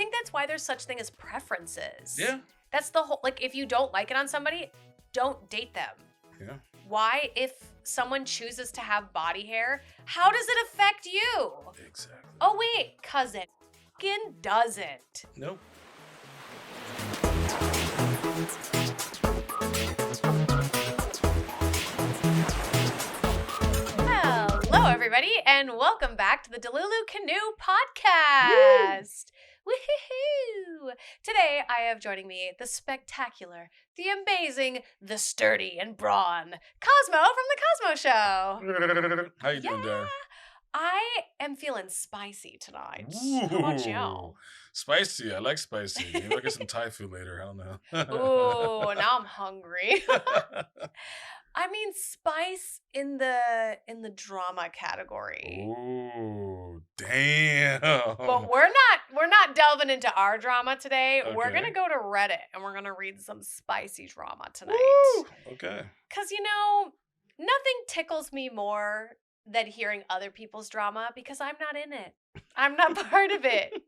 think that's why there's such thing as preferences. Yeah. That's the whole, like, if you don't like it on somebody, don't date them. Yeah. Why, if someone chooses to have body hair, how does it affect you? Exactly. Oh, wait, 'cause it fucking doesn't. Nope. Hello, everybody, and welcome back to the DeluluCanoe Podcast. Woohoo! Today, I have joining me the spectacular, the amazing, the sturdy and brawn Cosmo from the Cosmo Show. How you doing, Dad? I am feeling spicy tonight. How about you? Ooh, spicy. I like spicy. Maybe I'll get some Thai food later. I don't know. Ooh, now I'm hungry. I mean, spice in the drama category. Ooh, damn. But we're not delving into our drama today. We're Okay. gonna go to Reddit and we're gonna read some spicy drama tonight. Woo! Okay. Cause nothing tickles me more than hearing other people's drama because I'm not in it. I'm not part of it.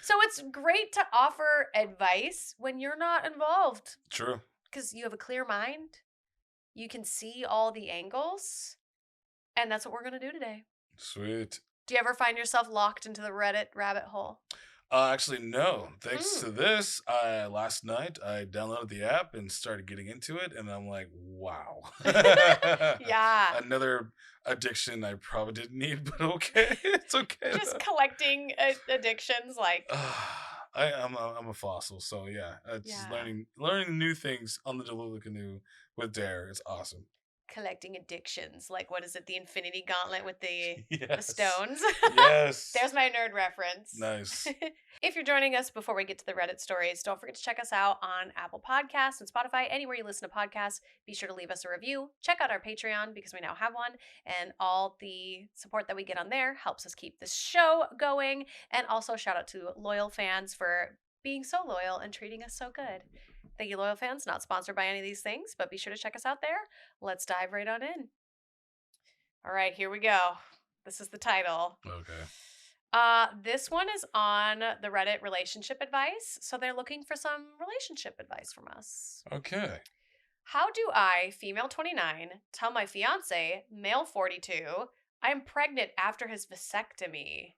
So it's great to offer advice when you're not involved. True. Because you have a clear mind. You can see all the angles. And that's what we're going to do today. Sweet. Do you ever find yourself locked into the Reddit rabbit hole? Actually, no. Thanks to this, last night I downloaded the app and started getting into it, and I'm like, wow. Yeah. Another addiction I probably didn't need, but okay. It's okay. Just collecting addictions like... I'm a fossil, so yeah. It's Yeah. learning new things on the Delulu Canoe with Dare. It's awesome. Collecting addictions. Like, what is it? The Infinity Gauntlet with the Yes. stones? Yes. There's my nerd reference. Nice. If you're joining us before we get to the Reddit stories, don't forget to check us out on Apple Podcasts and Spotify, anywhere you listen to podcasts. Be sure to leave us a review. Check out our Patreon because we now have one, and all the support that we get on there helps us keep this show going. And also shout out to loyal fans for being so loyal and treating us so good. Thank you, loyal fans. Not sponsored by any of these things, but be sure to check us out there. Let's dive right on in. All right, here we go. This is the title. Okay. This one is on the Reddit relationship advice. So they're looking for some relationship advice from us. Okay. How do I, female 29, tell my fiance, male 42, I'm pregnant after his vasectomy?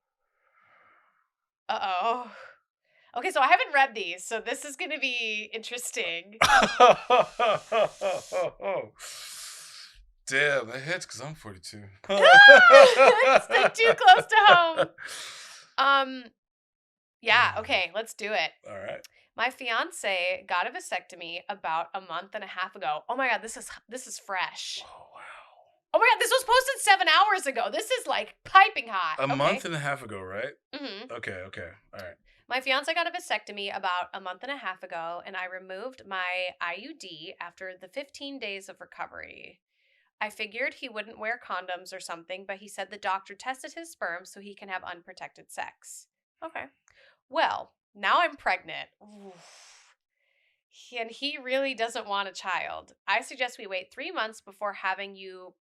Uh-oh. Okay, so I haven't read these, so this is going to be interesting. Damn, that hits because I'm 42. It's like too close to home. Yeah, okay, let's do it. All right. My fiance got a vasectomy about a month and a half ago. Oh my God, this is fresh. Oh, wow. Oh my God, this was posted 7 hours ago. This is like piping hot. A month and a half ago, right? Mm-hmm. Okay. All right. My fiance got a vasectomy about a month and a half ago, and I removed my IUD after the 15 days of recovery. I figured he wouldn't wear condoms or something, but he said the doctor tested his sperm so he can have unprotected sex. Okay. Well, now I'm pregnant. Oof. And he really doesn't want a child. I suggest we wait 3 months before having you...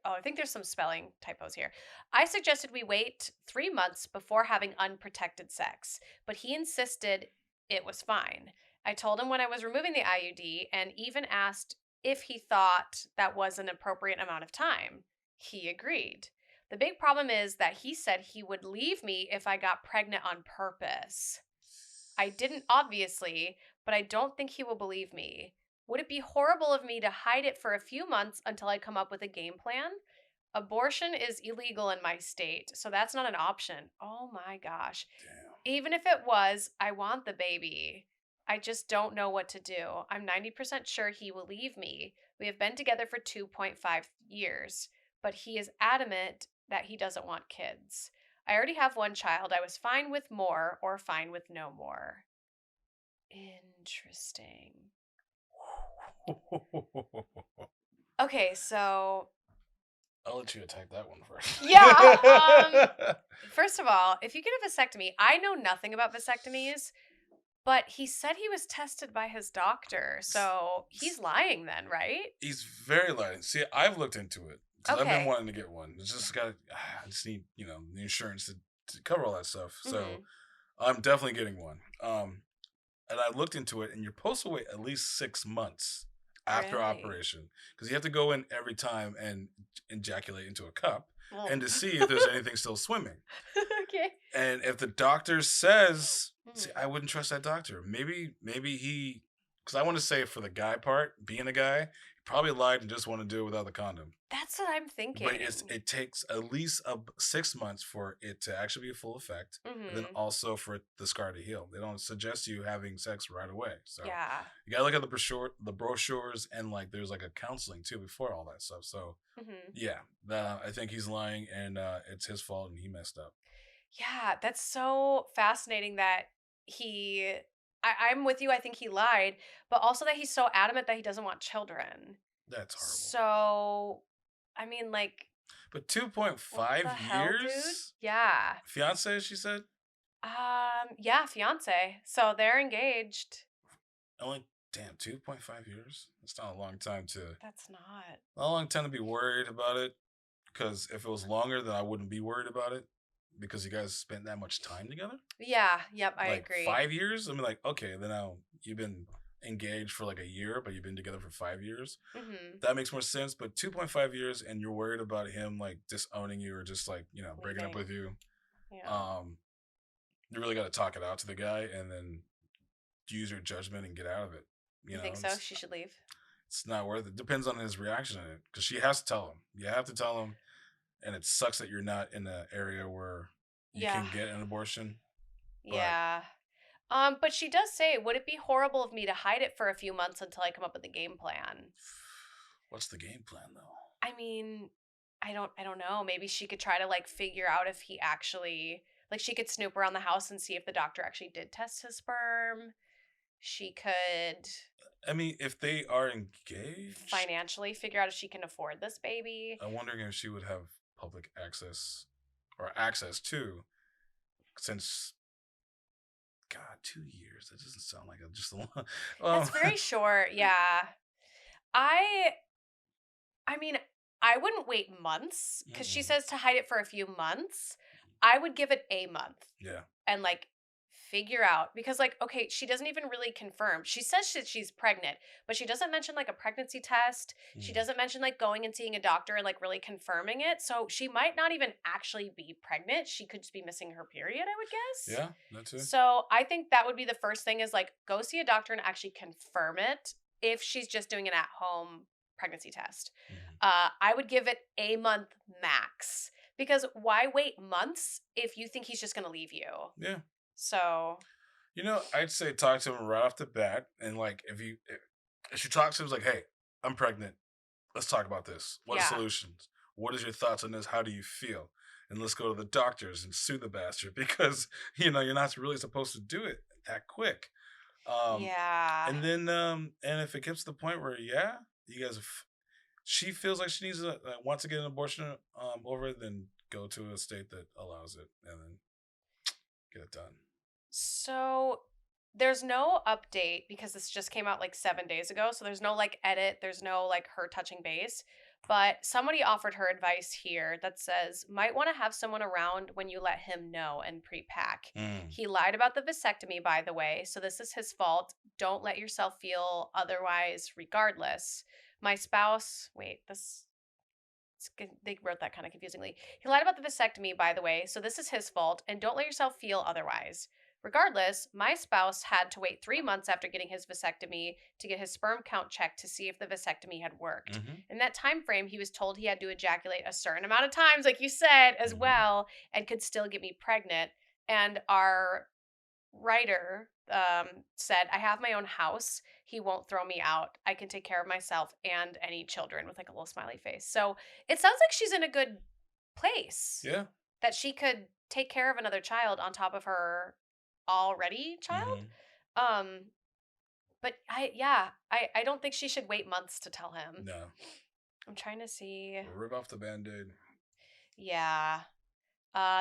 I think there's some spelling typos here. I suggested we wait 3 months before having unprotected sex, but he insisted it was fine. I told him when I was removing the IUD and even asked if he thought that was an appropriate amount of time. He agreed. The big problem is that he said he would leave me if I got pregnant on purpose. I didn't, obviously, but I don't think he will believe me. Would it be horrible of me to hide it for a few months until I come up with a game plan? Abortion is illegal in my state, so that's not an option. Oh my gosh. Damn. Even if it was, I want the baby. I just don't know what to do. I'm 90% sure he will leave me. We have been together for 2.5 years, but he is adamant that he doesn't want kids. I already have one child. I was fine with more or fine with no more. Interesting. Okay, so... I'll let you attack that one first. Yeah. First of all, if you get a vasectomy, I know nothing about vasectomies, but he said he was tested by his doctor, so he's lying then, right? He's very lying. See, I've looked into it. 'Cause I've Okay. been wanting to get one. It's just I just need, the insurance to cover all that stuff. So I'm definitely getting one. And I looked into it, and you're supposed to wait at least 6 months after Really? operation because you have to go in every time and ejaculate into a cup Well, and to see if there's anything still swimming. okay. And if the doctor says, see, I Hmm. wouldn't trust that doctor. Maybe he, because I want to say for the guy part, being a guy, he probably lied and just want to do it without the condom. That's what I'm But thinking. it takes at least 6 months for it to actually be a full effect, and then Hmm. also for the scar to heal. They don't suggest you having sex right away. So Yeah. you gotta look at the brochures, and like there's like a counseling too before all that stuff. So Hmm. yeah, I think he's lying, and it's his fault, and he messed up. Yeah, that's so fascinating that he. I'm with you. I think he lied, but also that he's so adamant that he doesn't want children. That's horrible. So, I mean, like, But two point what the five hell, dude? years, Yeah. fiance, she said. Yeah, fiance. So they're engaged. Only damn 2.5 years. It's not a long time to That's not. not a long time to be worried about it. Because if it was longer, then I wouldn't be worried about it. Because you guys spent that much time together, Yeah. Yep. I like agree. 5 years. I mean, like okay, then now you've been engaged for like a year, but you've been together for 5 years. Mm-hmm. That makes more sense. But 2.5 years, and you're worried about him like disowning you or just like breaking up Leaving. with you. Yeah. Um, you really got to talk it out to the guy, and then use your judgment and get out of it. You You know, think so? She should leave. it's not worth it. Depends on his reaction to it, because she has to tell him. You have to tell him, and it sucks that you're not in an area where you Yeah. can get an abortion. But Yeah. But she does say, would it be horrible of me to hide it for a few months until I come up with a game plan? what's the game plan though? I mean, I don't know. Maybe she could try to like figure out if he actually like she could snoop around the house and see if the doctor actually did test his sperm. She could I mean, if they are engaged, financially figure out if she can afford this baby. I'm wondering if she would have public access or access to, since God, 2 years. That doesn't sound like just a lot. That's Well, very short. Yeah. I I mean, I wouldn't wait months cuz she mm-mm. says to hide it for a few months. I would give it a month Yeah. and like figure out because like okay, she doesn't even really confirm. She says she's pregnant, but she doesn't mention like a pregnancy test. She Mm. doesn't mention like going and seeing a doctor and like really confirming it. So she might not even actually be pregnant. She could just be missing her period, I would guess. Yeah, that too. So I think that would be the first thing is like go see a doctor and actually confirm it if she's just doing an at home pregnancy test. Mhm. I would give it a month max because why wait months if you think he's just going to leave you? Yeah. So, I'd say talk to him right off the bat, and like if she talks to him, it's like, hey, I'm pregnant. Let's talk about this. What are yeah. solutions? What is your thoughts on this? How do you feel? And let's go to the doctors and sue the bastard because you're not really supposed to do it that quick. Um, Yeah. and then and if it gets to the point where you guys, she feels like she needs to wants to get an abortion over it, then go to a state that allows it, and then get it done. So there's no update because this just came out like 7 days ago. So there's no like edit, there's no like her touching base. But somebody offered her advice here that says, might want to have someone around when you let him know and pre-pack. Mm. He lied about the vasectomy, by the way. So this is his fault. Don't let yourself feel otherwise, regardless. My spouse, wait, they wrote that kind of confusingly. He lied about the vasectomy, by the way, so this is his fault, and don't let yourself feel otherwise. Regardless, my spouse had to wait 3 months after getting his vasectomy to get his sperm count checked to see if the vasectomy had worked. Hmm. In that time frame, he was told he had to ejaculate a certain amount of times, like you said, as Hmm. well, and could still get me pregnant. And our writer said, I have my own house. He won't throw me out. I can take care of myself and any children with like a little smiley face. So it sounds like she's in a good place Yeah. that she could take care of another child on top of her already child. Hmm. Um, but I don't think she should wait months to tell him. No. I'm trying to see. Rip off the band-aid. Yeah.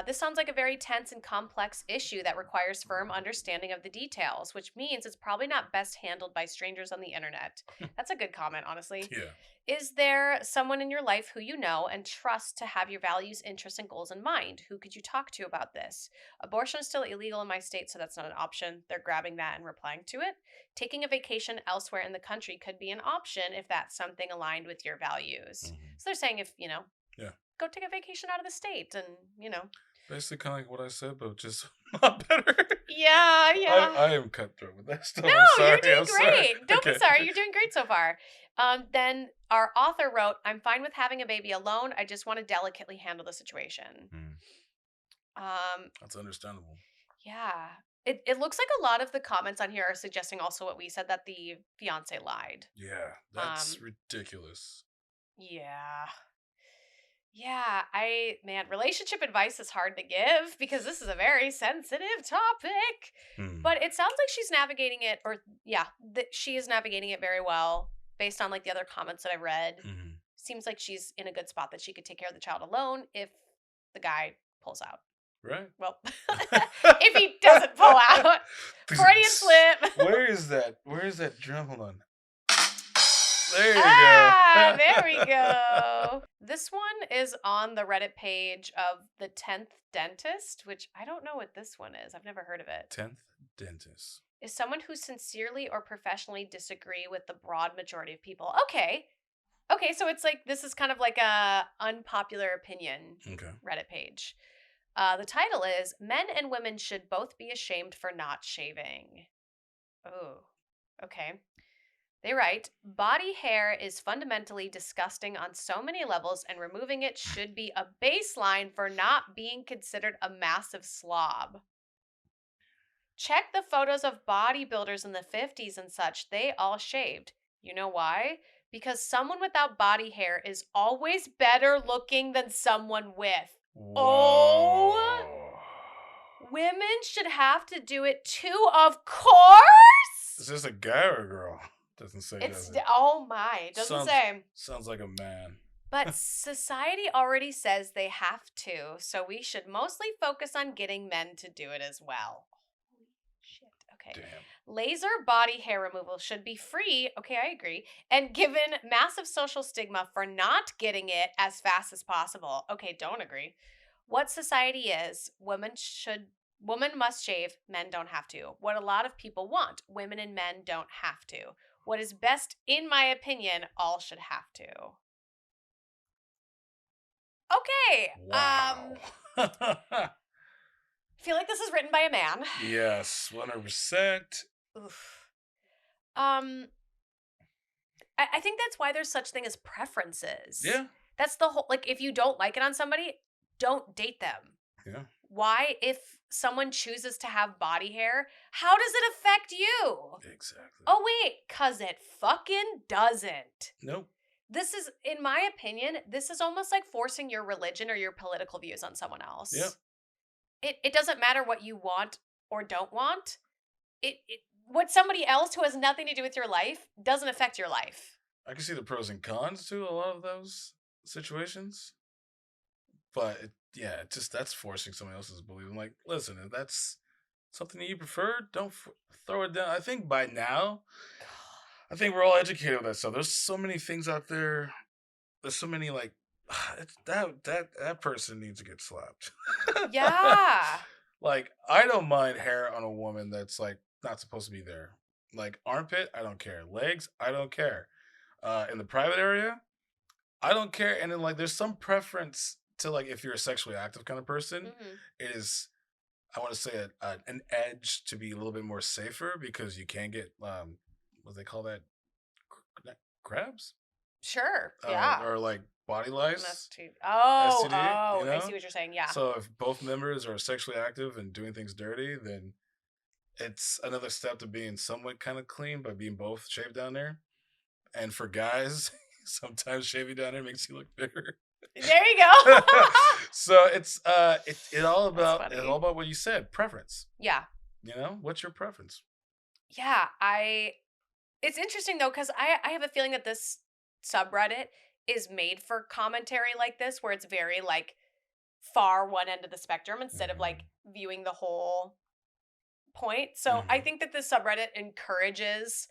This sounds like a very tense and complex issue that requires firm understanding of the details, which means it's probably not best handled by strangers on the internet. That's a good comment, honestly. Yeah. Is there someone in your life who you know and trust to have your values, interests, and goals in mind? Who could you talk to about this? Abortion is still illegal in my state, so that's not an option. They're grabbing that and replying to it. Taking a vacation elsewhere in the country could be an option if that's something aligned with your values. So they're saying if, Yeah. go take a vacation out of the state and, Basically, kind of like what I said, but just a lot better. Yeah. I am cutthroat with that stuff. No, I'm sorry. you're doing I'm great. sorry. Don't be Okay. sorry. You're doing great so far. Then our author wrote, I'm fine with having a baby alone. I just want to delicately handle the situation. That's understandable. Yeah. It looks like a lot of the comments on here are suggesting also what we said, that the fiance lied. Yeah, that's ridiculous. Yeah. Yeah, relationship advice is hard to give because this is a very sensitive topic. But it sounds like she's navigating it, that she is navigating it very well based on like the other comments that I've read. Seems like she's in a good spot that she could take care of the child alone if the guy pulls out. Right. Well, if he doesn't pull out, Freudian slip. Where is that drum? Hold on. There you go. go. There we go. This one is on the Reddit page of the 10th Dentist, which I don't know what this one is. I've never heard of it. 10th Dentist. Is someone who sincerely or professionally disagree with the broad majority of people. Okay, so it's like, this is kind of like a unpopular opinion Reddit page. The title is, Men and Women Should Both Be Ashamed for Not Shaving. Oh, okay. They write, body hair is fundamentally disgusting on so many levels, and removing it should be a baseline for not being considered a massive slob. Check the photos of bodybuilders in the 50s and such. They all shaved. You know why? Because someone without body hair is always better looking than someone with. Whoa. Oh, women should have to do it too, of course. Is this a guy or a girl? Doesn't say. Oh my, doesn't say. Sounds like a man. But society already says they have to, so we should mostly focus on getting men to do it as well. Holy shit. Okay. Damn. Laser body hair removal should be free. Okay, I agree. And given massive social stigma for not getting it as fast as possible. Okay, don't agree. What society is, women must shave, men don't have to. What a lot of people want, women and men don't have to. What is best, in my opinion, all should have to. Okay. Wow. I feel like this is written by a man. Yes, 100%. Oof. I think that's why there's such thing as preferences. Yeah. That's the whole, like, if you don't like it on somebody, don't date them. Yeah. Why, if someone chooses to have body hair, how does it affect you? Exactly. Oh, wait, because it fucking doesn't. Nope. This is, in my opinion, this is almost like forcing your religion or your political views on someone else. Yep. It doesn't matter what you want or don't want. What somebody else who has nothing to do with your life doesn't affect your life. I can see the pros and cons to a lot of those situations. But, that's forcing someone else's belief. I'm like, listen, if that's something that you prefer, don't throw it down. I think by now, we're all educated with that stuff. There's so many things out there. There's so many, like, that person needs to get slapped. Yeah. Like, I don't mind hair on a woman that's, like, not supposed to be there. Like, armpit, I don't care. Legs, I don't care. In the private area, I don't care. And then, like, there's some preference to, like, if you're a sexually active kind of person, it is, I want to say, an edge to be a little bit more safer because you can get, what do they call that? Crabs? Sure, yeah. Or, like, body lice. STD, you know? I see what you're saying, yeah. So if both members are sexually active and doing things dirty, then it's another step to being somewhat kind of clean by being both shaved down there. And for guys, sometimes shaving down there makes you look bigger. There you go. So it's all about what you said, preference. Yeah. You know, what's your preference? Yeah, it's interesting though, because I have a feeling that this subreddit is made for commentary like this, where it's very like far one end of the spectrum instead of like viewing the whole point. So I think that this subreddit encourages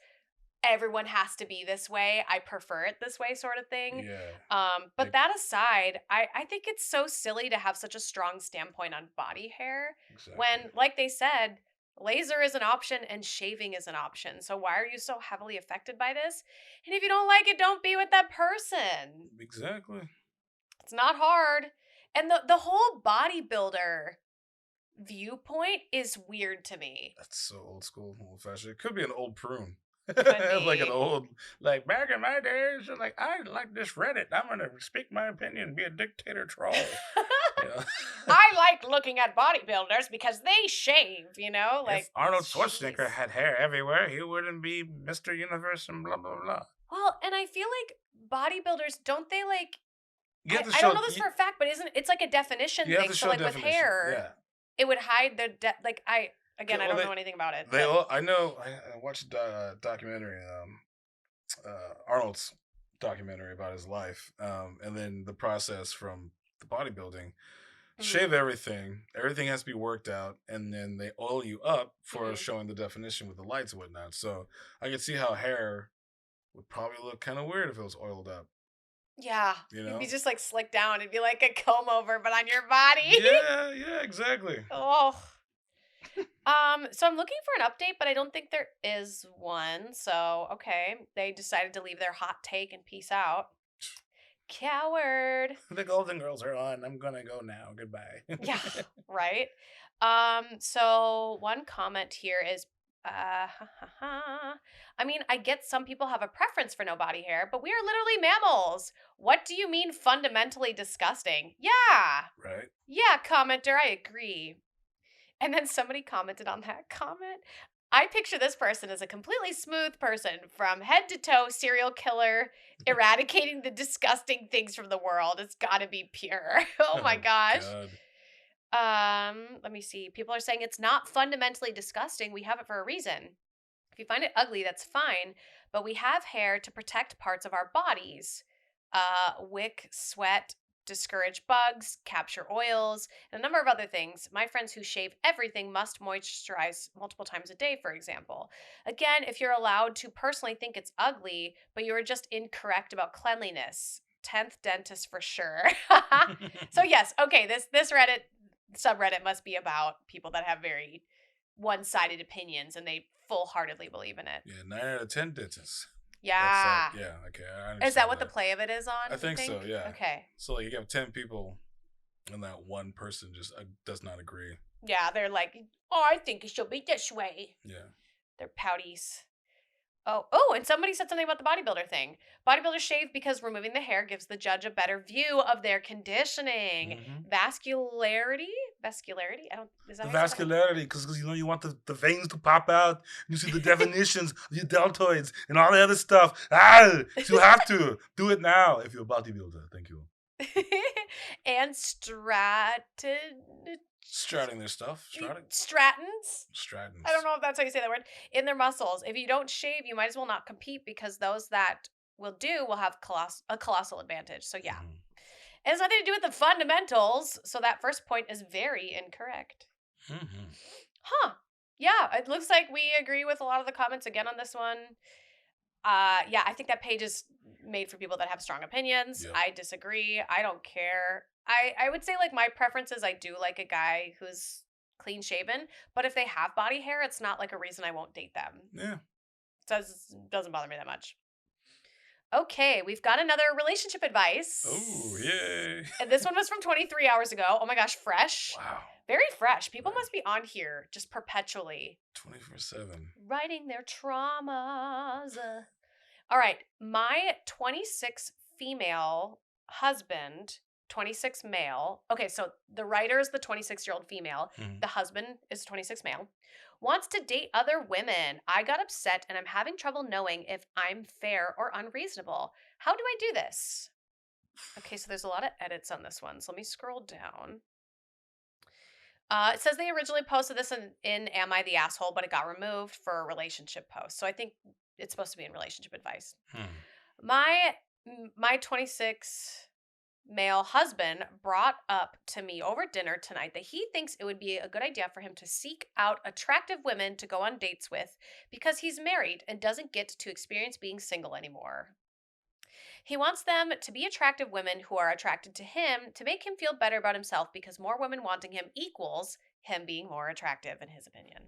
everyone has to be this way. I prefer it this way sort of thing. Yeah. But that aside, I think it's so silly to have such a strong standpoint on body hair when, like they said, laser is an option and shaving is an option. So why are you so heavily affected by this? And if you don't like it, don't be with that person. Exactly. It's not hard. And the whole bodybuilder viewpoint is weird to me. That's so old school, old fashioned. It could be an old prune. Could be. Like an old, like back in my days, like I like this Reddit. I'm gonna speak my opinion, be a dictator troll. I like looking at bodybuilders because they shave, like if Arnold Schwarzenegger had hair everywhere, he wouldn't be Mr. Universe and blah blah blah. Well, and I feel like bodybuilders, don't they like I Show, don't know this for a fact, but it's like a definition thing. So like with hair, it would hide the I don't know anything about it. I know I watched a documentary, Arnold's documentary about his life, and then the process from the bodybuilding. Shave everything. Everything has to be worked out, and then they oil you up for showing the definition with the lights and whatnot. So I could see how hair would probably look kind of weird if it was oiled up. Yeah, it'd be just like slicked down. It'd be like a comb over, but on your body. Yeah, exactly. Oh. So I'm looking for an update, but I don't think there is one. So okay, they decided to leave their hot take and peace out. Coward. The Golden Girls are on. I'm gonna go now. Goodbye. Yeah, right. So one comment here is, I mean, I get some people have a preference for no body hair, but we are literally mammals. What do you mean fundamentally disgusting? Yeah. Right. Yeah, commenter, I agree. And then somebody commented on that comment. I picture this person as a completely smooth person from head to toe, serial killer, eradicating the disgusting things from the world. It's gotta be pure. Oh my gosh. God. Let me see. People are saying it's not fundamentally disgusting. We have it for a reason. If you find it ugly, that's fine. But we have hair to protect parts of our bodies. Wick, sweat, discourage bugs, capture oils, and a number of other things. My friends who shave everything must moisturize multiple times a day, for example. Again, if you're allowed to personally think it's ugly, but you are just incorrect about cleanliness. 10th dentist for sure. So yes, okay, this Reddit subreddit must be about people that have very one-sided opinions and they full-heartedly believe in it. Yeah, 9 out of 10 dentists. Yeah. Yeah, okay. Is that what the play of it is on? I think so, yeah. Okay. So like you have 10 people and that one person just does not agree. Yeah, they're like, oh, I think it should be this way. Yeah. They're pouties. Oh, and somebody said something about the bodybuilder thing. Bodybuilders shave because removing the hair gives the judge a better view of their conditioning. Vascularity? I don't... Is that vascularity, because you want the veins to pop out. You see the definitions of your deltoids and all the other stuff. So you have to do it now if you're a bodybuilder. Thank you. And Stratting their stuff. Stratons. I don't know if that's how you say that word. In their muscles. If you don't shave, you might as well not compete because those that will have a colossal advantage. So yeah. It has nothing to do with the fundamentals. So that first point is very incorrect. Huh. Yeah, it looks like we agree with a lot of the comments again on this one. Yeah, I think that page is made for people that have strong opinions. Yep. I disagree. I don't care. I would say like my preferences, I do like a guy who's clean shaven, but if they have body hair, it's not like a reason I won't date them. Yeah. Doesn't bother me that much. Okay, we've got another relationship advice. Oh, yay. And this one was from 23 hours ago. Oh my gosh, fresh. Wow. Very fresh. People must be on here just perpetually. 24/7. Writing their traumas. All right, my 26 female husband, 26 male. Okay, so the writer is the 26-year-old female. The husband is 26 male. Wants to date other women. I got upset and I'm having trouble knowing if I'm fair or unreasonable. How do I do this? Okay, so there's a lot of edits on this one. So let me scroll down. It says they originally posted this in Am I the Asshole, but it got removed for a relationship post. So I think it's supposed to be in relationship advice. My 26 male husband brought up to me over dinner tonight that he thinks it would be a good idea for him to seek out attractive women to go on dates with because he's married and doesn't get to experience being single anymore. He wants them to be attractive women who are attracted to him to make him feel better about himself because more women wanting him equals him being more attractive, in his opinion.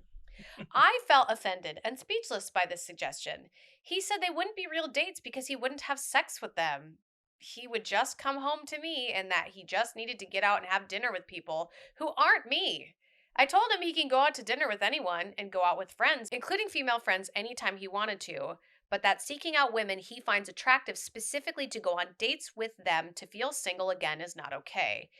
I felt offended and speechless by this suggestion. He said they wouldn't be real dates because he wouldn't have sex with them. He would just come home to me and that he just needed to get out and have dinner with people who aren't me. I told him he can go out to dinner with anyone and go out with friends, including female friends, anytime he wanted to, but that seeking out women he finds attractive specifically to go on dates with them to feel single again is not okay.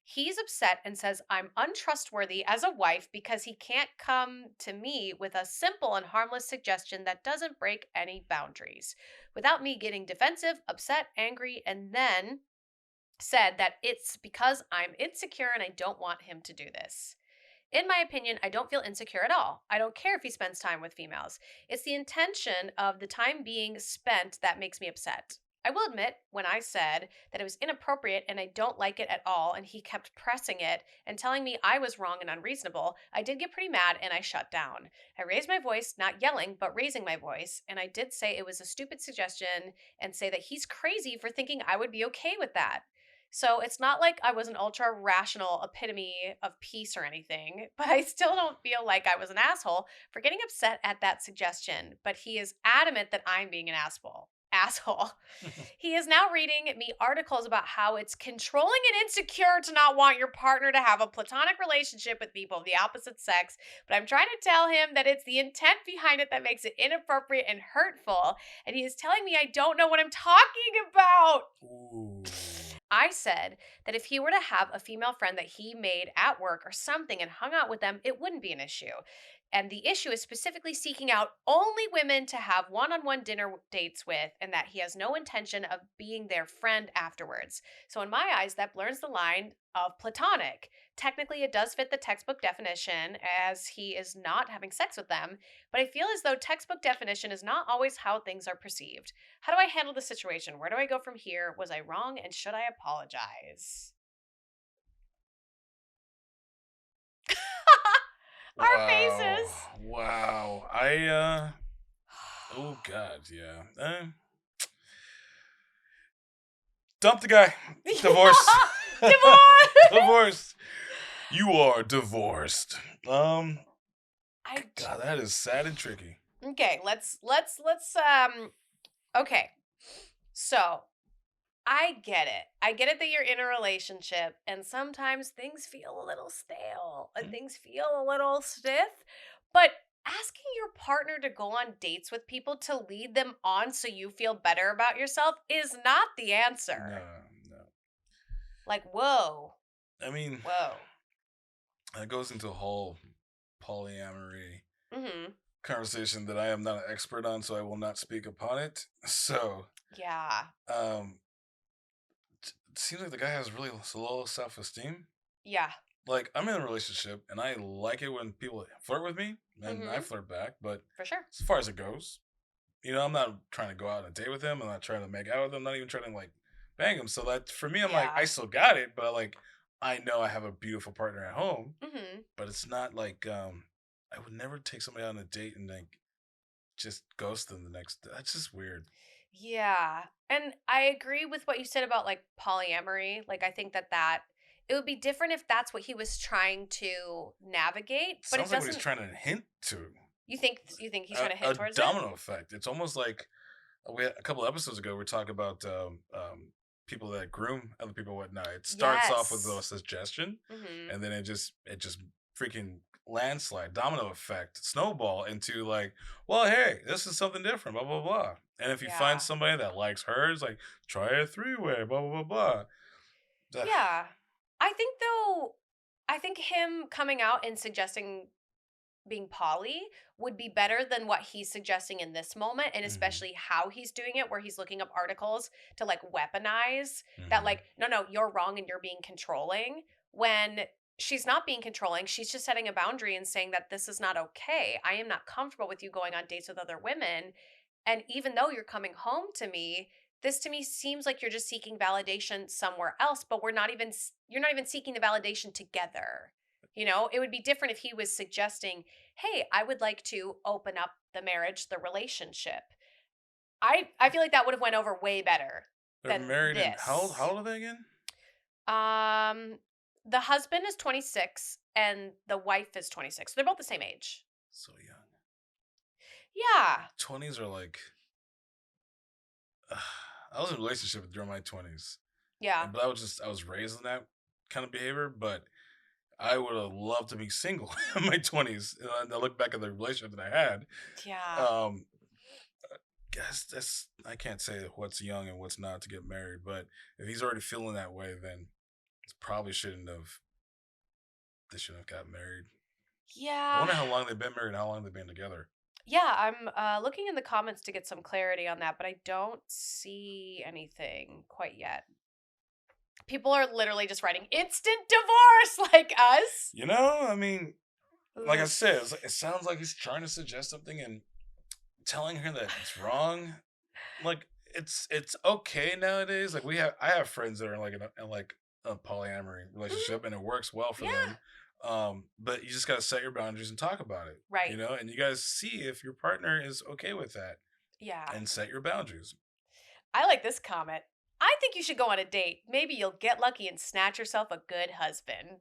He's upset and says I'm untrustworthy as a wife because he can't come to me with a simple and harmless suggestion that doesn't break any boundaries without me getting defensive, upset, angry, and then said that it's because I'm insecure and I don't want him to do this. In my opinion, I don't feel insecure at all. I don't care if he spends time with females. It's the intention of the time being spent that makes me upset. I will admit, when I said that it was inappropriate and I don't like it at all, and he kept pressing it and telling me I was wrong and unreasonable, I did get pretty mad and I shut down. I raised my voice, not yelling, but raising my voice, and I did say it was a stupid suggestion and say that he's crazy for thinking I would be okay with that. So it's not like I was an ultra rational epitome of peace or anything, but I still don't feel like I was an asshole for getting upset at that suggestion. But he is adamant that I'm being an asshole. Asshole. He is now reading me articles about how it's controlling and insecure to not want your partner to have a platonic relationship with people of the opposite sex. But I'm trying to tell him that it's the intent behind it that makes it inappropriate and hurtful. And he is telling me I don't know what I'm talking about. Ooh. I said that if he were to have a female friend that he made at work or something and hung out with them, it wouldn't be an issue. And the issue is specifically seeking out only women to have one on one dinner dates with, and that he has no intention of being their friend afterwards. So, in my eyes, that blurs the line of platonic. Technically, it does fit the textbook definition as he is not having sex with them, but I feel as though textbook definition is not always how things are perceived. How do I handle the situation? Where do I go from here? Was I wrong and should I apologize? Our Wow. faces. Wow. Oh God, yeah. Dump the guy. Divorce. Divorce. Divorce. You are divorced. I God, that is sad and tricky. Okay, let's okay. So, I get it. I get it that you're in a relationship and sometimes things feel a little stale and things feel a little stiff, but asking your partner to go on dates with people to lead them on so you feel better about yourself is not the No, answer. no. Like, whoa. I mean, Whoa. that goes into a whole polyamory Mhm. conversation that I am not an expert on, so I will not speak upon it. So, Yeah. it seems like the guy has really low self-esteem. Yeah. Like, I'm in a relationship, and I like it when people flirt with me, and I Mhm. flirt back. But For sure. as far as it goes, I'm not trying to go out on a date with him. I'm not trying to make out with him. Not even trying to like bang him. So that for me, I'm like, Yeah. I still got it, but like, I know I have a beautiful partner at home. Mhm. But it's not like I would never take somebody on a date and like just ghost them the next day. That's just weird. Yeah. And I agree with what you said about like polyamory. Like I think that it would be different if that's what he was trying to navigate, but it Sounds like what he's doesn't. trying to hint to. You think he's trying to A hint towards it? domino effect. It's almost like we had, a couple episodes ago we were talking about people that groom other people and whatnot. It starts off with a Yes. suggestion, Mhm. and then it just freaking landslide domino effect snowball into like, well, hey, this is something different, blah blah blah. And if you find Yeah. somebody that likes hers, like try a three-way, blah blah blah blah. Ugh. Yeah. I think him coming out and suggesting being poly would be better than what he's suggesting in this moment, and Mhm, especially how he's doing it where he's looking up articles to like weaponize that, mhm. like, no, you're wrong and you're being controlling, when she's not being controlling. She's just setting a boundary and saying that this is not okay. I am not comfortable with you going on dates with other women, and even though you're coming home to me, this to me seems like you're just seeking validation somewhere else, but you're not even seeking the validation together. You know, it would be different if he was suggesting, "Hey, I would like to open up the marriage, the relationship." I feel like that would have went over way better They're than married and this. how old are they again? Um, the husband is 26 and the wife is 26. They're both the same age. So young. Yeah. 20s are like. I was in a relationship during my 20s, Yeah. but I was raised in that kind of behavior. But I would have loved to be single in my 20s. And I look back at the relationship that I had. Yeah. Um, guess that's I can't say what's young and what's not to get married, but if he's already feeling that way, then it's probably shouldn't have. They shouldn't have got married. I Yeah. wonder how long they've been married and how long they've been together. Yeah, I'm looking in the comments to get some clarity on that, but I don't see anything quite yet. People are literally just writing instant divorce like us. You know, I mean, like I Ugh. said, it sounds like he's trying to suggest something and telling her that it's wrong. Like it's okay nowadays. Like I have friends that are like in like a polyamory Mhm. relationship and it works well for Yeah. them. But you just gotta set your boundaries and talk about it. Right. And you guys see if your partner is okay with that Yeah. and set your boundaries. I like this comment. I think you should go on a date. Maybe you'll get lucky and snatch yourself a good husband.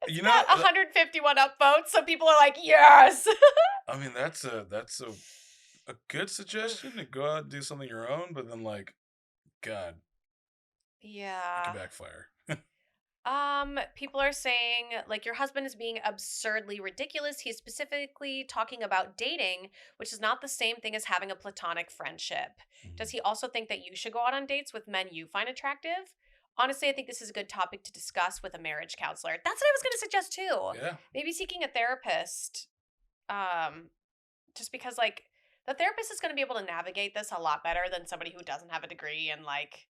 It's you know, got 151 upvotes, so people are like, yes. I mean that's a good suggestion to go out and do something your own, but then like God, it can Yeah. backfire. People are saying like your husband is being absurdly ridiculous. He's specifically talking about dating, which is not the same thing as having a platonic friendship. Does he also think that you should go out on dates with men you find attractive? Honestly, I think this is a good topic to discuss with a marriage counselor. That's what I was going to suggest too. Yeah. Maybe seeking a therapist. Um, just because like the therapist is going to be able to navigate this a lot better than somebody who doesn't have a degree and like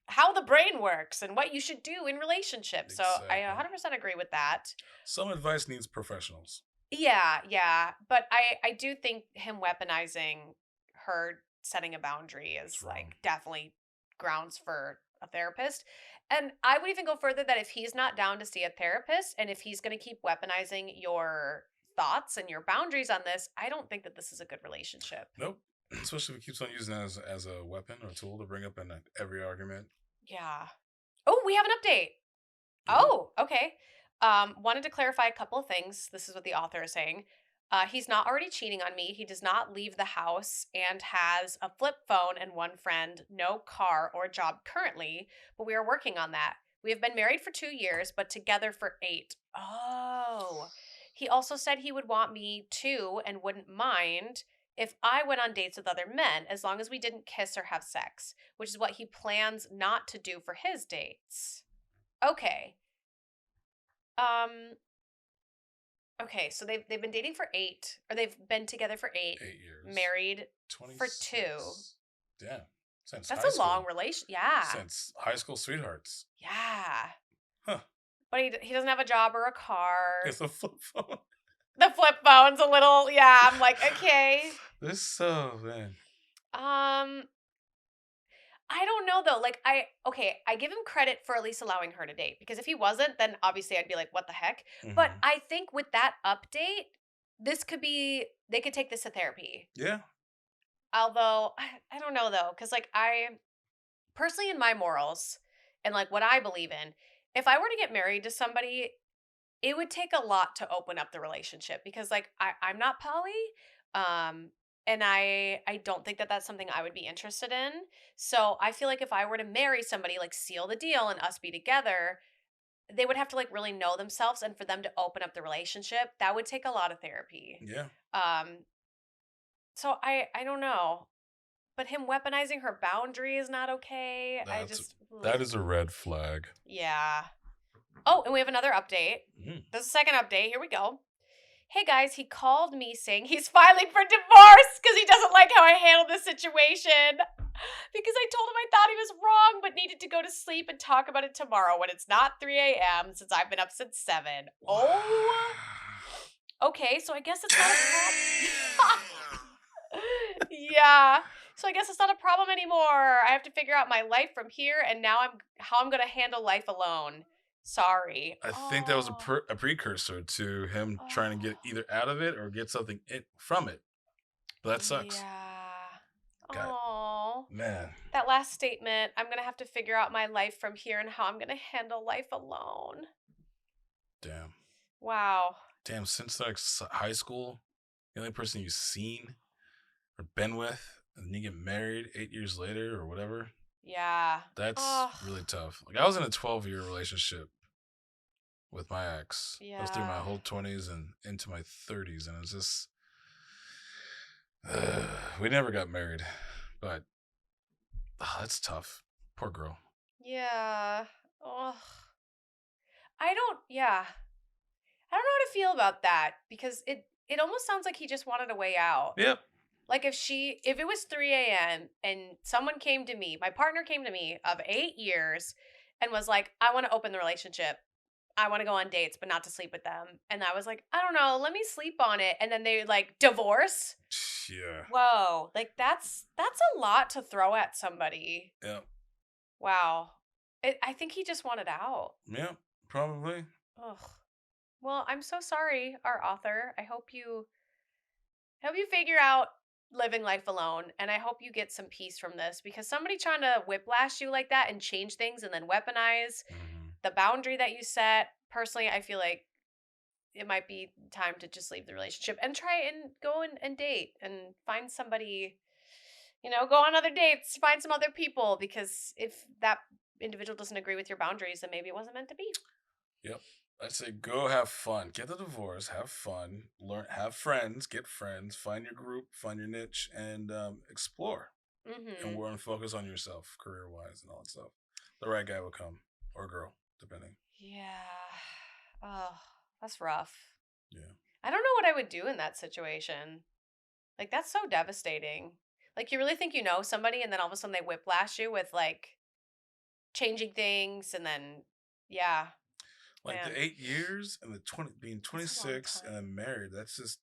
how the brain works and what you should do in relationships. So I Exactly. 100% agree with that. Some advice needs professionals. Yeah, yeah. But I do think him weaponizing her setting a boundary is It's wrong. like definitely grounds for a therapist. And I would even go further that if he's not down to see a therapist and if he's going to keep weaponizing your thoughts and your boundaries on this, I don't think that this is a good relationship. Nope. Especially if he keeps on using it as a weapon or a tool to bring up in every argument. Yeah. Oh, we have an update. Ooh. Oh, okay. Wanted to clarify a couple of things. This is what the author is saying. He's not already cheating on me. He does not leave the house and has a flip phone and one friend, no car or job currently, but we are working on that. We have been married for 2 years, but together for 8. Oh. He also said he would want me too and wouldn't mind if I went on dates with other men as long as we didn't kiss or have sex, which is what he plans not to do for his dates. Okay. Um. Okay. So they've been dating for 8, or they've been together for 8, 8 years. married for 2. 26. Yeah. Since That's high a long school. relation. Yeah. Since high school sweethearts. Yeah. Huh. But he doesn't have a job or a car. It's a flip phone. The flip phone's a little. Yeah. I'm like, okay. This man. I don't know though. Like I give him credit for at least allowing her to date because if he wasn't, then obviously I'd be like, what the heck? But Mm-hmm. I think with that update, they could take this to therapy. Yeah. Although I don't know though, because like I personally in my morals and like what I believe in, if I were to get married to somebody, it would take a lot to open up the relationship because like I'm not poly, um, and I don't think that that's something I would be interested in. So I feel like if I were to marry somebody, like seal the deal and us be together, they would have to like really know themselves, and for them to open up the relationship, that would take a lot of therapy. Yeah. Um, so I don't know. But him weaponizing her boundary is not okay. That is a red flag. Yeah. Oh, and we have another update. Mm. There's a second update. Here we go. Hey guys, he called me saying he's filing for divorce because he doesn't like how I handled the situation. Because I told him I thought he was wrong, but needed to go to sleep and talk about it tomorrow when it's not 3 a.m. since I've been up since 7. Oh. Okay, so I guess it's not a problem. Yeah. So I guess it's not a problem anymore. I have to figure out my life from here, and now how I'm gonna handle life alone. Sorry. I think that was Oh. a precursor to him trying to get Oh. either out of it or get something from it. But that sucks. Yeah. God, Oh. man. That last statement, I'm gonna have to figure out my life from here and how I'm gonna handle life alone. Damn. Wow. Damn, since like high school, the only person you've seen or been with, and then you get married 8 years later or whatever, Yeah. that's Oh. really tough. Like, I was in a 12-year relationship with my ex. I was through my Yeah. whole 20s and into my 30s, and it's just, we never got married, but that's tough. Poor girl. Yeah. Oh. Yeah. I don't know how to feel about that because it almost sounds like he just wanted a way out. Yep. Like if it was 3 a.m. and someone came to me, my partner came to me of 8 years and was like, I want to open the relationship. I want to go on dates, but not to sleep with them. And I was like, I don't know, let me sleep on it. And then they like divorce. Yeah. Whoa. Like that's a lot to throw at somebody. Yeah. Wow. I think he just wanted out. Yeah. Probably. Ugh. Well, I'm so sorry, our author. I hope you figure out living life alone, and I hope you get some peace from this because somebody trying to whiplash you like that and change things and then weaponize Mm-hmm. the boundary that you set. Personally, I feel like it might be time to just leave the relationship and try and go and date and find somebody, go on other dates, find some other people because if that individual doesn't agree with your boundaries, then maybe it wasn't meant to be. Yep. I'd say go have fun. Get the divorce, have fun, learn, have friends, get friends, find your group, find your niche, and explore. And Mhm. we're on focus on yourself, career wise, and all that stuff. The right guy will come, or girl, depending. Yeah. Oh, that's rough. Yeah. I don't know what I would do in that situation. Like, that's so devastating. Like, you really think you know somebody, and then all of a sudden they whiplash you with like changing things, and then, yeah, Like man, the 8 years and the 20 being that's a long 26 and time. then married. That's just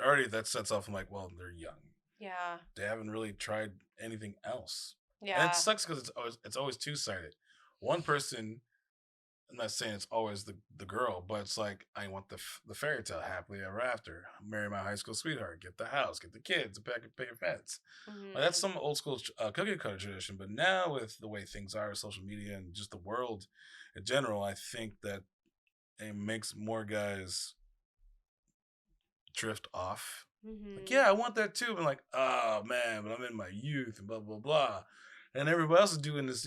already that sets off. I'm like, well, they're young. Yeah, They haven't really tried anything else, and it yeah, sucks because it's always two sided. One person, I'm not saying it's always the girl, but it's like I want the fairy tale happily ever after. Marry my high school sweetheart, get the house, get the kids, pay a fence. Like, that's hmm some old school cookie cutter tradition. But now with the way things are, social media and just the world in general, I think that it makes more guys drift off. Like, hmm yeah, I want that too. But like, oh man, but I'm in my youth and blah blah blah. And everybody else is doing this,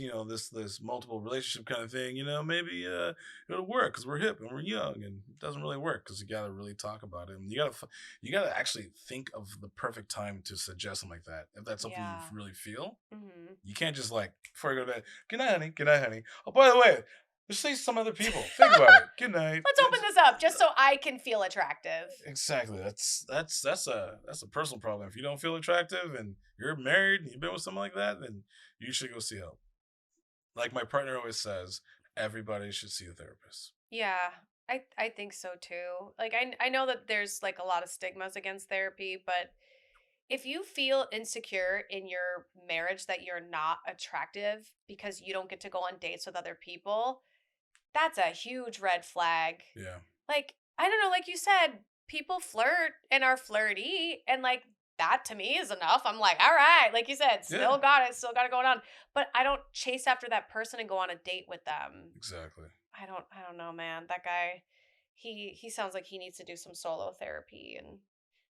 this multiple relationship kind of thing. Maybe it'll work because we're hip and we're young, and it doesn't really work because you gotta really talk about it. And you gotta actually think of the perfect time to suggest something like that. If that's something you yeah, really feel, hmm you can't just like before you go to bed. Good night, honey. Good night, honey. Oh, by the way, just say some other people. Think about it. Good night. Let's open this up just so I can feel attractive. Exactly. That's a personal problem. If you don't feel attractive and you're married and you've been with someone like that, then you should go see help. Like my partner always says, everybody should see a therapist. Yeah, I think so too. Like I know that there's like a lot of stigmas against therapy, but if you feel insecure in your marriage that you're not attractive because you don't get to go on dates with other people, that's a huge red flag. Yeah. Like, I don't know, like you said, people flirt and are flirty, and like that to me is enough. I'm like, all right, like you said, Yeah. still got it going on. But I don't chase after that person and go on a date with them. Exactly. I don't know, man. That guy, he sounds like he needs to do some solo therapy and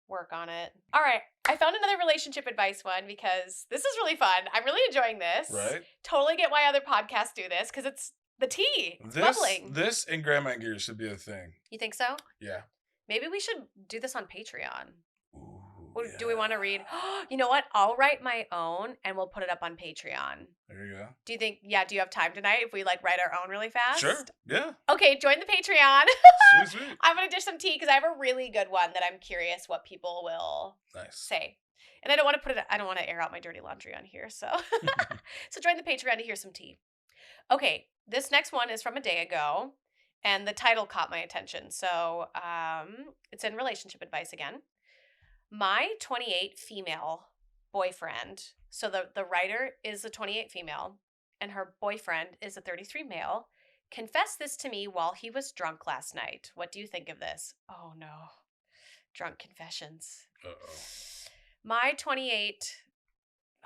work on it. All right. I found another relationship advice one because this is really fun. I'm really enjoying this. Right? Totally get why other podcasts do this because it's the tea. It's This bubbling. this and grandma gear should be a thing. You think so? Yeah. Maybe we should do this on Patreon. Ooh, Do we yeah. want to read? You know what? I'll write my own and we'll put it up on Patreon. There you go. Do you have time tonight if we like write our own really fast? Sure. Yeah. Okay, join the Patreon. Sweet. I'm going to dish some tea because I have a really good one that I'm curious what people will Nice. say. And I don't want to air out my dirty laundry on here. So so join the Patreon to hear some tea. Okay, this next one is from a day ago and the title caught my attention. So it's in relationship advice again. My 28 female boyfriend, so the writer is a 28 female, and her boyfriend is a 33 male, confessed this to me while he was drunk last night. What do you think of this? Oh no. Drunk confessions. Uh-oh. My 28,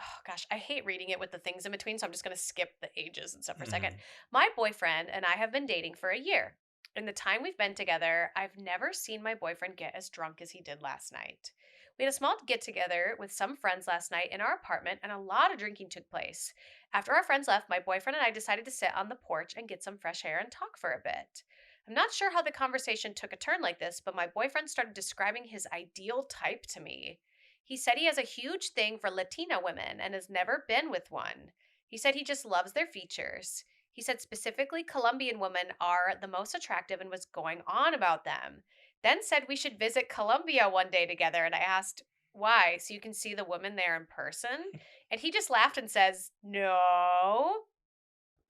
oh gosh, I hate reading it with the things in between, so I'm just going to skip the ages and stuff for a second. My boyfriend and I have been dating for a year. In the time we've been together, I've never seen my boyfriend get as drunk as he did last night. We had a small get together with some friends last night in our apartment, and a lot of drinking took place. After our friends left, my boyfriend and I decided to sit on the porch and get some fresh air and talk for a bit. I'm not sure how the conversation took a turn like this, but my boyfriend started describing his ideal type to me. He said he has a huge thing for Latina women and has never been with one. He said he just loves their features. He said specifically Colombian women are the most attractive and was going on about them. Then said we should visit Colombia one day together, and I asked, why? So you can see the women there in person? And he just laughed and says, no.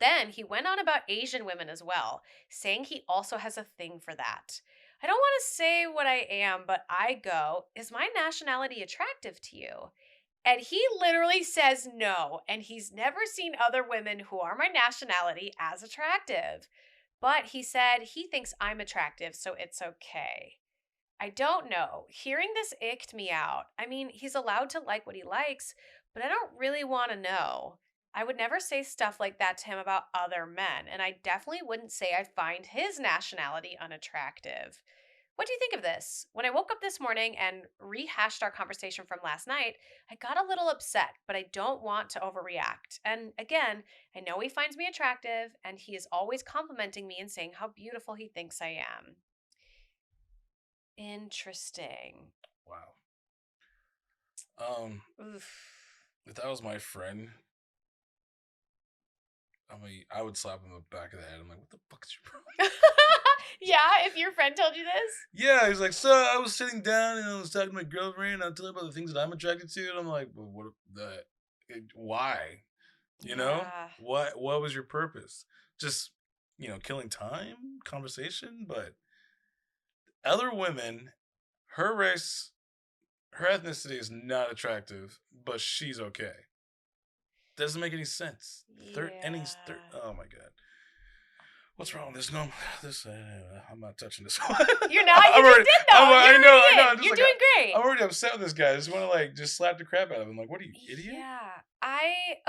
Then he went on about Asian women as well, saying he also has a thing for that. I don't want to say what I am, but I go, is my nationality attractive to you? And he literally says no, and he's never seen other women who are my nationality as attractive. But he said he thinks I'm attractive, so it's okay. I don't know. Hearing this icked me out. I mean, he's allowed to like what he likes, but I don't really want to know. I would never say stuff like that to him about other men, and I definitely wouldn't say I find his nationality unattractive. What do you think of this? When I woke up this morning and rehashed our conversation from last night, I got a little upset, but I don't want to overreact. And again, I know he finds me attractive, and he is always complimenting me and saying how beautiful he thinks I am. Interesting. Wow. Oof. If that was my friend, I would slap him in the back of the head. I'm like, what the fuck is your problem? Yeah, if your friend told you this? Yeah, he's like, so I was sitting down and I was talking to my girlfriend and I was telling her about the things that I'm attracted to. And I'm like, well, why? You know? Yeah. What was your purpose? Just, killing time, conversation? But other women, her race, her ethnicity is not attractive, but she's okay. Doesn't make any sense. Oh my God. What's wrong with this? No, I'm not touching this one. You're not? You just did though. I know. You're doing great. I'm already upset with this guy. I just want to just slap the crap out of him. Like, what are you, idiot? Yeah.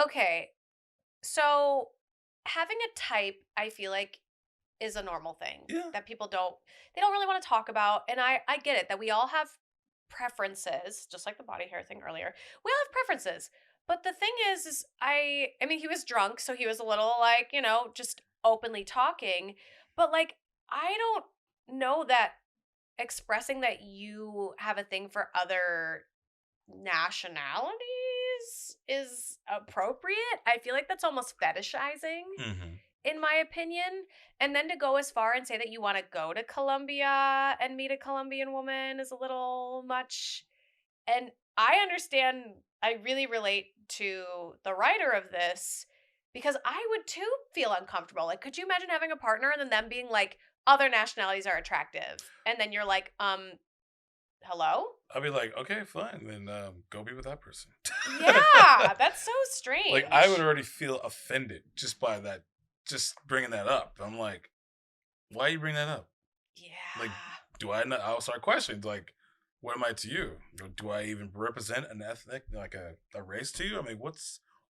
Okay. So having a type, I feel like, is a normal thing that people don't really want to talk about. And I get it that we all have preferences, just like the body hair thing earlier. We all have preferences. But the thing is I mean, he was drunk, so he was a little just openly talking. But I don't know that expressing that you have a thing for other nationalities is appropriate. I feel like that's almost fetishizing. Mm-hmm. In my opinion. And then to go as far and say that you want to go to Colombia and meet a Colombian woman is a little much. And I understand, I really relate to the writer of this because I would too feel uncomfortable. Like, could you imagine having a partner and then them being like, other nationalities are attractive? And then you're like, hello? I'll be like, okay, fine. Then go be with that person. Yeah, that's so strange. Like, I would already feel offended just by that. Just bringing that up. I'm like, why you bring that up? Yeah. Like, do I not? I'll start questioning. Like, what am I to you? Do I even represent an ethnic, like a race to you? I mean,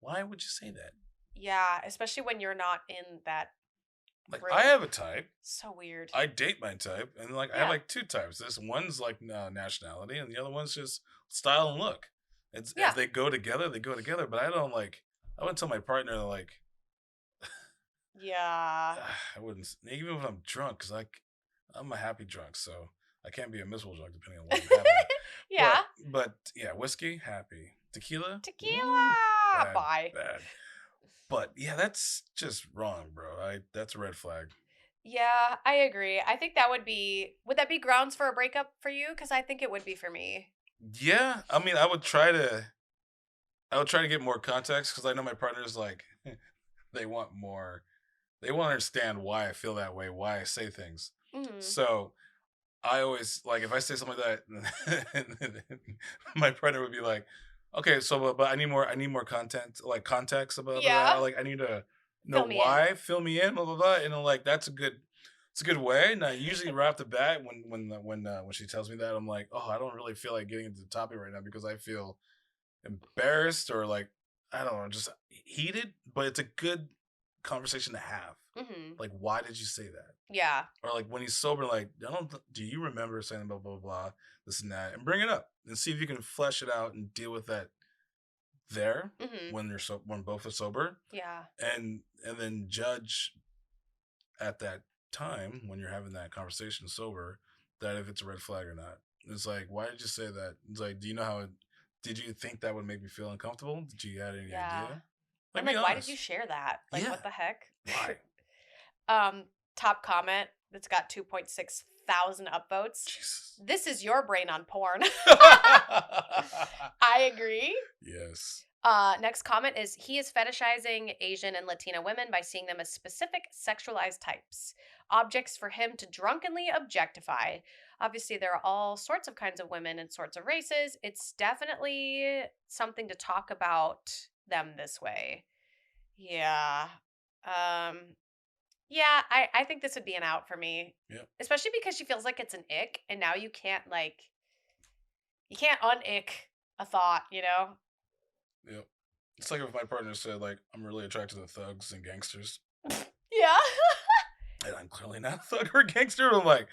why would you say that? Yeah, especially when you're not in that. Like, I have a type. So weird. I date my type. And I have two types. This one's nationality and the other one's just style and look. If they go together, they go together. But I don't I wouldn't tell my partner yeah. I wouldn't, even if I'm drunk, because I'm a happy drunk, so I can't be a miserable drunk depending on what I'm having. Yeah. But yeah, whiskey, happy. Tequila? Ooh, bye. Bad. But yeah, that's just wrong, bro. That's a red flag. Yeah, I agree. I think would that be grounds for a breakup for you? Because I think it would be for me. Yeah, I mean, I would try to get more context because I know my partner's they want more. They want to understand why I feel that way, why I say things. Mm-hmm. So I always if I say something like that, my partner would be like, Okay, so but I need more content, like context about Yeah. that. Like I need to know Fill me in. why. Fill me in, blah blah blah. And I'm like, it's a good way. And I usually right off the bat when she tells me that, I'm like, oh, I don't really feel like getting into the topic right now because I feel embarrassed or like I don't know, just heated. But it's a good conversation to have. Mm-hmm. Like, why did you say that? Yeah. Or like when he's sober, like, do you remember saying blah blah blah, this and that, and bring it up and see if you can flesh it out and deal with that there Mm-hmm. when both are sober, Yeah. and then judge at that time when you're having that conversation sober that if it's a red flag or not. It's like, why did you say that? It's like, do you know how it? Did you think that would make me feel uncomfortable? Did you had any Yeah. idea? And Like, be like, why did you honest. share that? Like, Yeah. what the heck? Why? Top comment that's got 2.6 thousand upvotes. Jesus. This is your brain on porn. I agree. Yes. Next comment is he is fetishizing Asian and Latina women by seeing them as specific sexualized types, objects for him to drunkenly objectify. Obviously, there are all sorts of kinds of women and sorts of races. It's definitely something to talk about them this way. Yeah. Yeah, I think this would be an out for me. Yep. Especially because she feels like it's an ick, and now you can't un-ick a thought, you know? Yep. It's like if my partner said, like, I'm really attracted to thugs and gangsters. Yeah. And I'm clearly not a thug or a gangster. I'm like,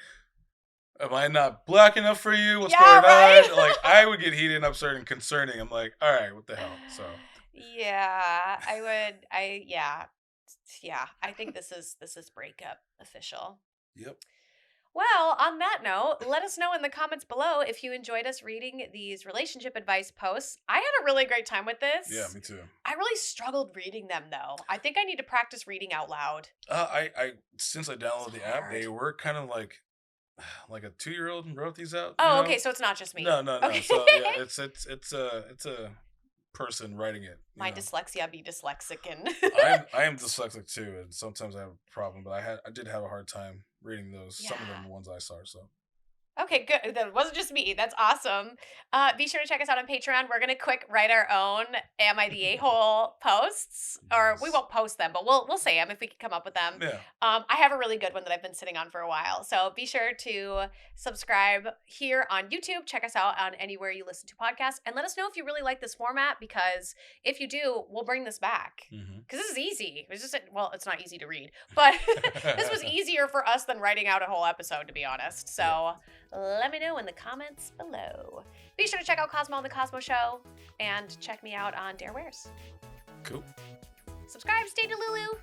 am I not black enough for you? What's Yeah, going right? on? Like, I would get heated and upset and concerning. I'm like, all right, what the hell? So, Yeah, yeah, I think this is breakup official. yep. Well, on that note, let us know in the comments below if you enjoyed us reading these relationship advice posts. I had a really great time with this. Yeah, me too. I really struggled reading them though. I think I need to practice reading out loud. I since I downloaded the app, hard. they were kind of like a 2-year-old wrote these out. Oh, you know? okay, so it's not just me. No. Okay. So yeah, it's a person writing it. My know? dyslexia be dyslexic and I am dyslexic too, and sometimes I have a problem. But I did have a hard time reading those. Some of them ones I saw. So Okay, good. That wasn't just me. That's awesome. Be sure to check us out on Patreon. We're gonna quick write our own "Am I the Ahole" posts, or we Yes. won't post them, but we'll say them if we can come up with them. Yeah. I have a really good one that I've been sitting on for a while. So be sure to subscribe here on YouTube. Check us out on anywhere you listen to podcasts, and let us know if you really like this format. Because if you do, we'll bring this back. Because this is easy. It's just it's not easy to read, but this was easier for us than writing out a whole episode, to be honest. So. Let me know in the comments below. Be sure to check out Cosmo and the Cosmo Show and check me out on Dare Wears. Cool. Subscribe, stay Delulu.